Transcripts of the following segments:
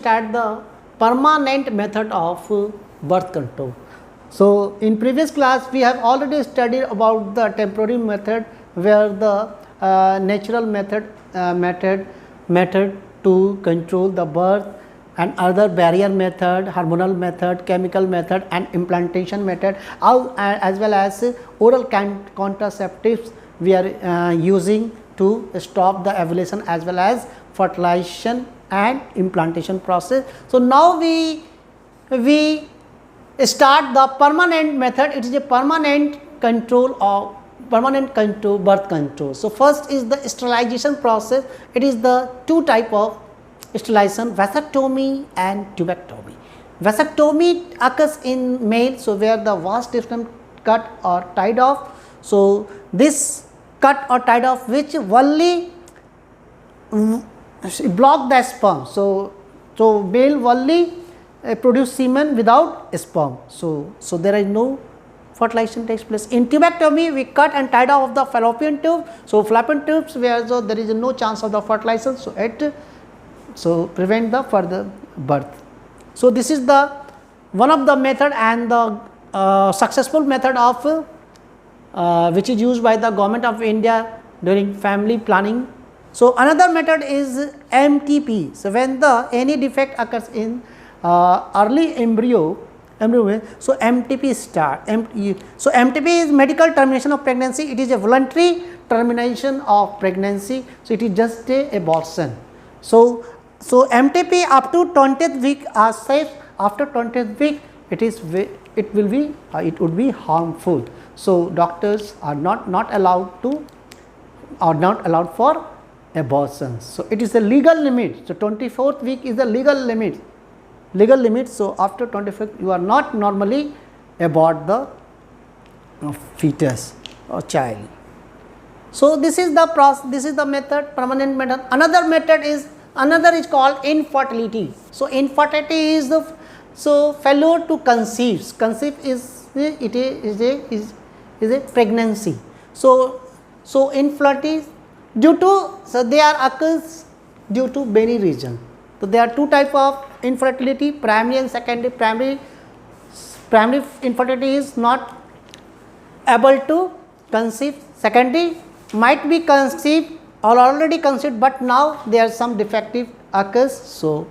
start the permanent method of birth control. So, in previous class we have already studied about the temporary method, where the natural method to control the birth, and other barrier method, hormonal method, chemical method, and implantation method, as well as oral contraceptives we are using to stop the ovulation as well as fertilization and implantation process. So, now we start the permanent method. It is a permanent control of birth control. So, first is the sterilization process. It is the two type of sterilization, vasectomy and tubectomy. Vasectomy occurs in male, so where the vas deferens cut or tied off. So, this cut or tied off which only block the sperm. So male only produce semen without sperm. So there is no fertilization takes place. In tubectomy, we cut and tied off the fallopian tube. So fallopian tubes where there is no chance of the fertilization. So prevent the further birth. So this is the one of the method and the successful method of which is used by the government of India during family planning. So another method is MTP. So when any defect occurs in early embryo, so MTP start. So MTP is medical termination of pregnancy. It is a voluntary termination of pregnancy. So it is just a abortion. So MTP up to 20th week are safe. After 20th week, it would be harmful. So doctors are not allowed for abortions. So it is a legal limit. So 24th week is the legal limit. So after 25th, you are not normally abort the fetus or child. So this is the process. This is the method, permanent method. Another is called infertility. So infertility is failure to conceive. Conceive is a pregnancy. So infertility they are occurs due to many reasons. So there are two type of infertility, primary and secondary. Primary infertility is not able to conceive. Secondary might be conceived or already conceived, but now there are some defective occurs. So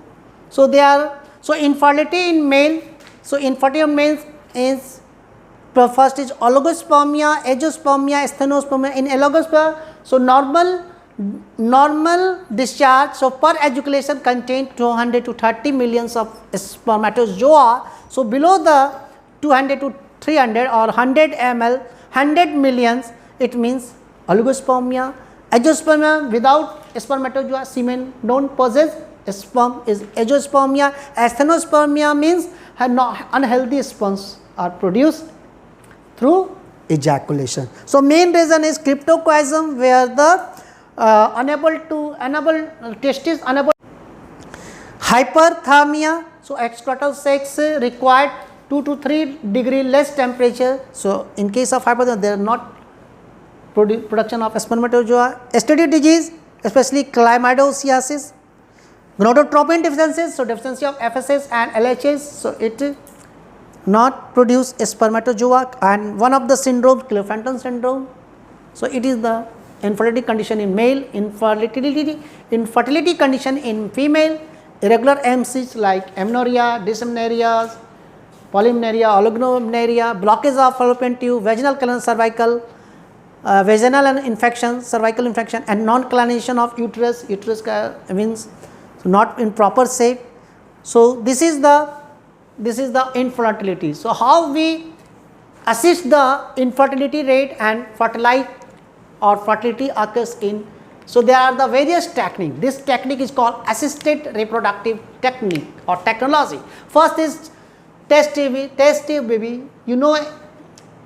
infertility in male. So infertility in males is first is oligospermia, azoospermia, stenoospermia. In oligospermia, so normal discharge. So per ejaculation contain 200 to 30 millions of spermatozoa. So below the 200 to 300 or 100 ml, 100 millions, it means oligospermia. Azoospermia, without spermatozoa, semen don't possess sperm, is azoospermia. Stenoospermia means unhealthy sperms are produced through ejaculation. So main reason is cryptochiasm, where the testis unable. Hyperthermia, so extratal sex required 2 to 3 degree less temperature. So in case of hyperthermia, there are not production of spermatozoa. STD disease, especially chlamydosis. Gonadotropin deficiencies, so deficiency of FSH and LHS, so it not produce spermatozoa. And one of the syndromes, Klippel-Fenton syndrome. So it is the infertility condition in male, infertility condition in female, irregular MCs like amenorrhea, dysmenorrhea, polymenorrhea, oligomenorrhea, blockage of fallopian tube, vaginal canal, cervical, vaginal infection, cervical infection, and non-clination of uterus. Uterus means not in proper shape. So this is the infertility. So how we assist the infertility rate and fertility occurs in. So there are the various techniques. This technique is called assisted reproductive technique or technology. First is test tube baby. You know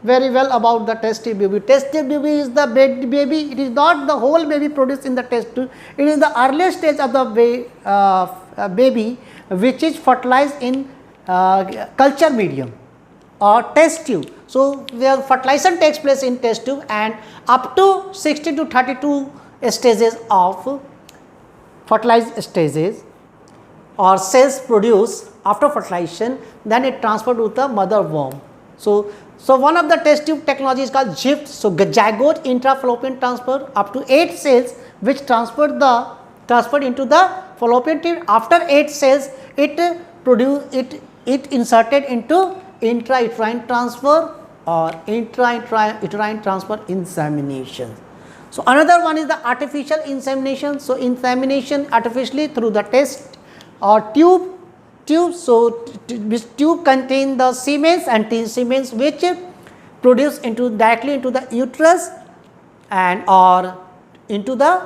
very well about the test tube baby. Test tube baby is the baby. It is not the whole baby produced in the test tube. It is the earliest stage of the baby which is fertilized in culture medium or test tube. So where fertilization takes place in test tube, and up to 60 to 32 stages of fertilized stages or cells produce after fertilization, then it transferred to the mother worm. So one of the test tube technology is called GIFT. So zygote intrafallopian transfer, up to 8 cells which transferred into the fallopian tube. After 8 cells, it inserted into intrauterine transfer or intrauterine transfer insemination. So another one is the artificial insemination. So insemination artificially through the test or tube. So this tube contain the semens and semens which produce directly into the uterus and or into the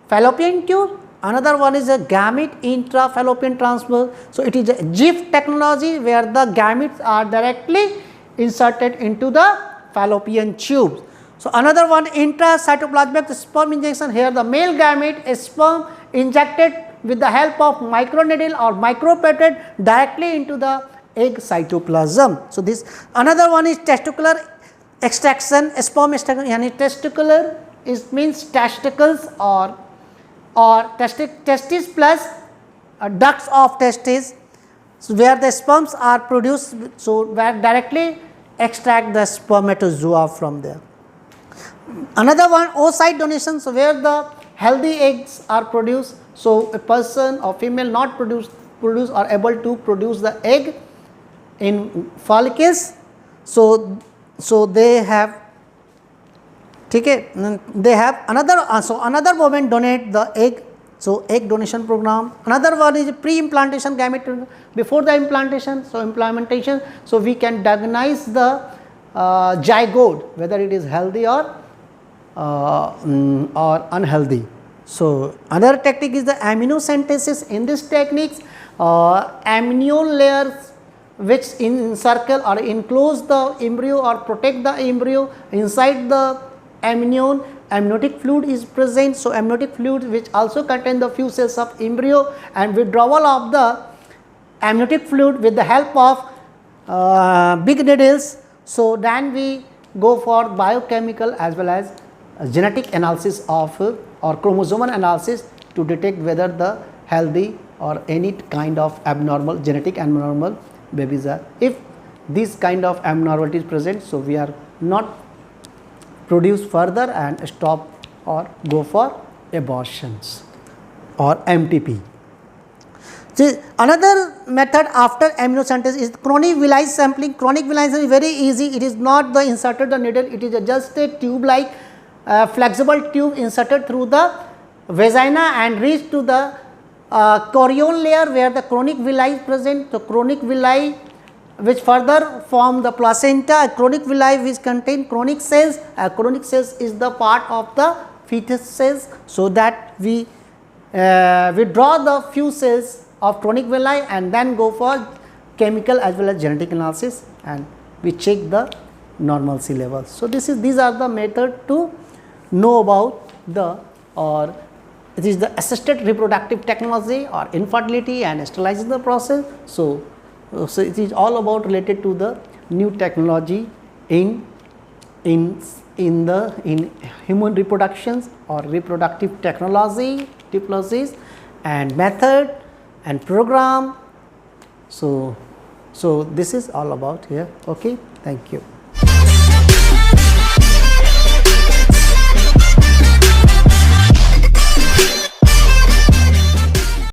fallopian tube. Another one is a gamete intrafallopian transfer. So it is a GIFT technology where the gametes are directly inserted into the fallopian tube. So another one, intracytoplasmic sperm injection. Here the male gamete is sperm injected with the help of microneedle or micropipette directly into the egg cytoplasm. So this another one is testicular extraction, sperm extraction. Yani testicular means testicles or testis plus ducts of testis, so where the sperms are produced. So where directly extract the spermatozoa from there. Another one, oocyte donation. So where the healthy eggs are produced. So a person or female not produce or able to produce the egg in follicles. So they have another woman donate the egg. So egg donation program. Another one is pre-implantation gamete before the implantation. So implantation. So we can diagnose the zygote whether it is healthy or unhealthy. So another technique is the amniocentesis. In this techniques, amnion layers which encircle or enclose the embryo or protect the embryo. Inside the amnion, amniotic fluid is present. So amniotic fluid which also contain the few cells of embryo, and withdrawal of the amniotic fluid with the help of big needles. So then we go for biochemical as well as genetic analysis of or chromosomal analysis to detect whether the healthy or any kind of abnormal genetic abnormal babies are. If this kind of abnormality is present, so we are not produce further and stop or go for abortions or MTP. So another method after amniocentesis is chronic villi sampling. Chronic villi sampling is very easy. It is not the inserted the needle. It is just a tube like flexible tube inserted through the vagina and reach to the chorion layer where the chronic villi is present. So chronic villi which further form the placenta, chronic villi which contain chronic cells. Chronic cells is the part of the fetus cells. So that we draw the few cells of chronic villi and then go for chemical as well as genetic analysis, and we check the normalcy levels. So these are the method to know about the it is the assisted reproductive technology or infertility and sterilizing the process. So it is all about related to the new technology in human reproductions or reproductive technologies and method and program. So this is all about here. Okay, thank you.